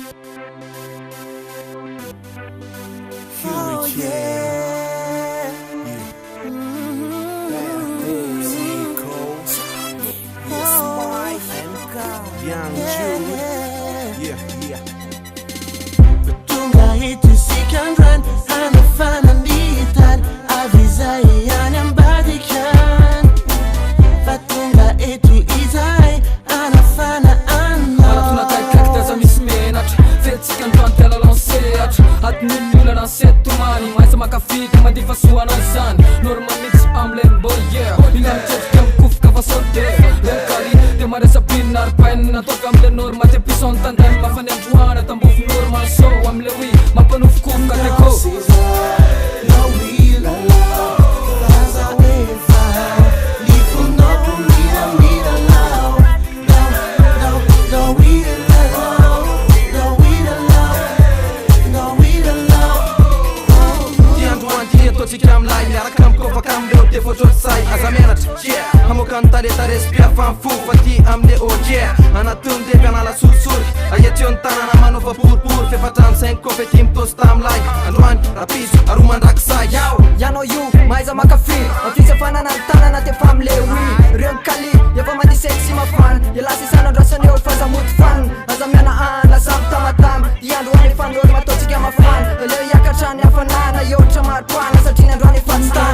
Oh yeah. Bad things, Coles. Yes, Mike and Young Jude. Yeah. Tunga itu sekian hanafana litar avisa yang badikan. Fatunga itu izai hanafana Alla tunataka za mismenat Fetsikan pantela lanserat Att nyllularna sett och mani Mais sama kafik man di fasuan ansan Normal mix amlen boy yeah Ingan cetkan kufka fasote Lengkali demare sa pinar Paena tokam le norma te pisontan Temma fanen juana tambuf normal So amlewi mapanuf kufka teko Kam line, jag kan komma kam det det får trots sig. Alltså menat, yeah. Han må kanta det där spela fan fot för att ge am det och yeah. Han har tunde ben alla susur. Jag ger tjuntan när man får pur för att han sen kommer tim to stamline. Androan rapis, aruman raksai. Jag know you, mais ama café. Och tills jag fann en annan att jag famle we. Rön kali, jag var med i sexy ma fan. Jag läser sen och drar sen jag fast mot fan. Alltså mena alla samta matam. Det är ändå ni fan då man tar sig gamla fan. Eller jag kan känna jag fan när jag gjort som att fan. Alltså tiden drar ni fast stan.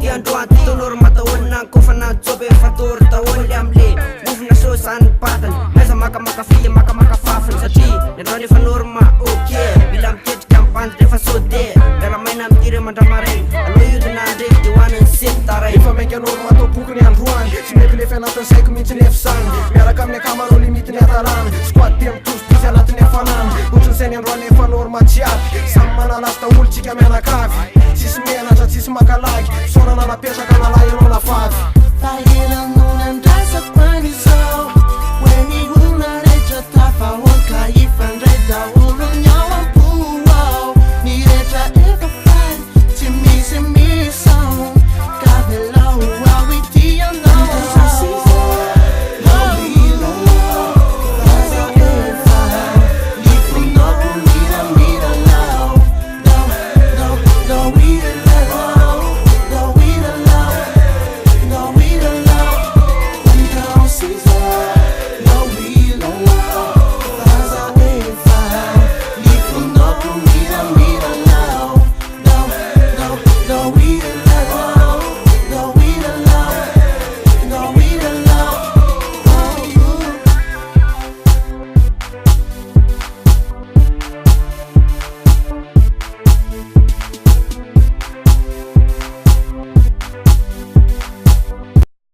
Yang doa tulur mata wenang ko fana jobe fatur ta woliam le bufna so san patan mesa maka fi maka fafan sati ne doni fanur ma okay bilam tet kampan de fasode dara mainam tire mandamare alo yudna de diwan sit tare Ifa menka norma to pukni an ruan Sine kule fena to sai kum inte nefsan Mera kam ne kamaro limiten etaran Squat tem tus pisa lat ne fanan Utun sen en ruan fa norma chat Samman alasta ulchika mena kafi Sis mena chat sis makalag Soran ala pesha kana